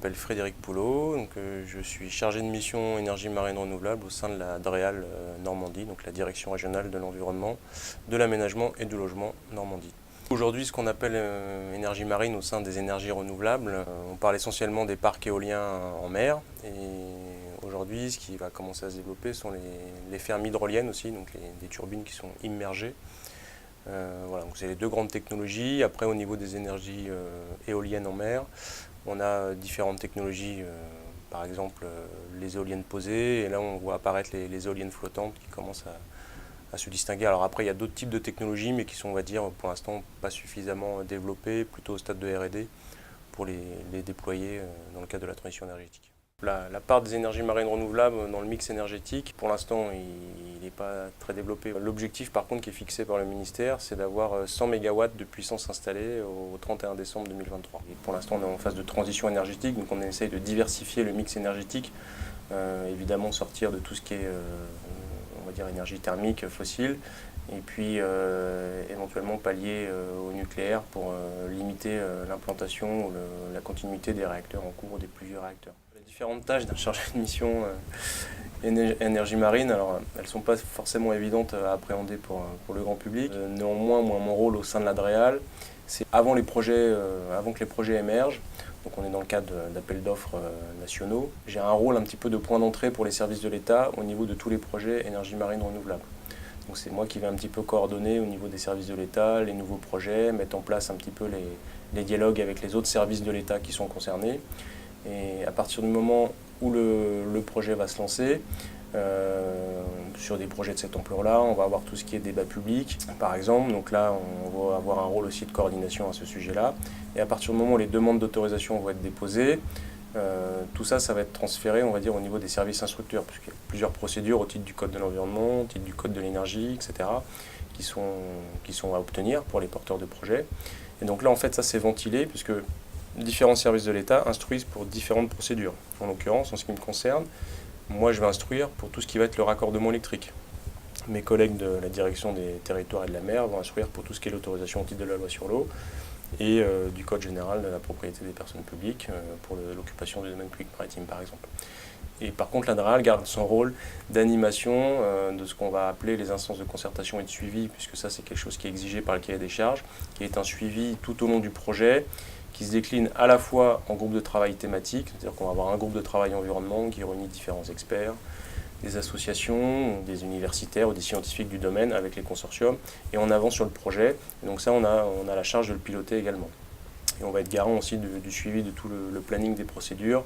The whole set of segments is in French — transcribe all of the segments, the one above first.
m'appelle Frédéric Poulot, je suis chargé de mission énergie marine renouvelable au sein de la DREAL Normandie, donc la Direction régionale de l'environnement, de l'aménagement et du logement Normandie. Aujourd'hui, ce qu'on appelle énergie marine au sein des énergies renouvelables, on parle essentiellement des parcs éoliens en mer. Et aujourd'hui, ce qui va commencer à se développer sont les fermes hydroliennes aussi, donc des turbines qui sont immergées. Voilà, donc c'est les deux grandes technologies. Après, au niveau des énergies éoliennes en mer, on a différentes technologies, par exemple les éoliennes posées, et là on voit apparaître les éoliennes flottantes qui commencent à se distinguer. Alors après, il y a d'autres types de technologies, mais qui sont, on va dire, pour l'instant pas suffisamment développées, plutôt au stade de R&D, pour les déployer dans le cadre de la transition énergétique. La part des énergies marines renouvelables dans le mix énergétique, pour l'instant, il n'est pas très développé. L'objectif, par contre, qui est fixé par le ministère, c'est d'avoir 100 MW de puissance installée au 31 décembre 2023. Et pour l'instant, on est en phase de transition énergétique, donc on essaye de diversifier le mix énergétique, évidemment sortir de tout ce qui est on va dire énergie thermique fossile, et puis éventuellement pallier au nucléaire pour limiter l'implantation ou la continuité des réacteurs en cours ou des plus vieux réacteurs. Les différentes tâches d'un chargé de mission énergie marine, alors elles ne sont pas forcément évidentes à appréhender pour le grand public. Néanmoins, moi, mon rôle au sein de la DREAL, c'est avant que les projets émergent. Donc on est dans le cadre d'appels d'offres nationaux. J'ai un rôle un petit peu de point d'entrée pour les services de l'État au niveau de tous les projets énergie marine renouvelable. Donc c'est moi qui vais un petit peu coordonner au niveau des services de l'État les nouveaux projets, mettre en place un petit peu les dialogues avec les autres services de l'État qui sont concernés. Et à partir du moment où le projet va se lancer, sur des projets de cette ampleur-là, on va avoir tout ce qui est débat public, par exemple. Donc là, on va avoir un rôle aussi de coordination à ce sujet-là. Et à partir du moment où les demandes d'autorisation vont être déposées, tout ça, ça va être transféré, on va dire, au niveau des services instructeurs, puisqu'il y a plusieurs procédures au titre du Code de l'environnement, au titre du Code de l'énergie, etc., qui sont à obtenir pour les porteurs de projets. Et donc là, en fait, ça, c'est ventilé, puisque différents services de l'État instruisent pour différentes procédures. En l'occurrence, en ce qui me concerne, moi, je vais instruire pour tout ce qui va être le raccordement électrique. Mes collègues de la direction des territoires et de la mer vont instruire pour tout ce qui est l'autorisation au titre de la loi sur l'eau et du Code général de la propriété des personnes publiques pour l'occupation du domaine public maritime, par exemple. Et par contre, la DREAL garde son rôle d'animation de ce qu'on va appeler les instances de concertation et de suivi, puisque ça, c'est quelque chose qui est exigé par le cahier des charges, qui est un suivi tout au long du projet, qui se décline à la fois en groupe de travail thématique, c'est-à-dire qu'on va avoir un groupe de travail environnement qui réunit différents experts, des associations, des universitaires ou des scientifiques du domaine avec les consortiums, et on avance sur le projet. Et donc ça, on a la charge de le piloter également. Et on va être garant aussi du suivi de tout le planning des procédures,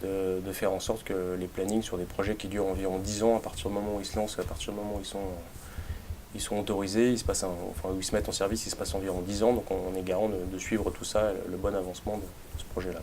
de faire en sorte que les plannings sur des projets qui durent environ 10 ans, à partir du moment où ils se lancent, à partir du moment où ils sont autorisés, où ils se mettent en service, il se passe environ 10 ans, donc on est garant de suivre tout ça, le bon avancement de ce projet-là.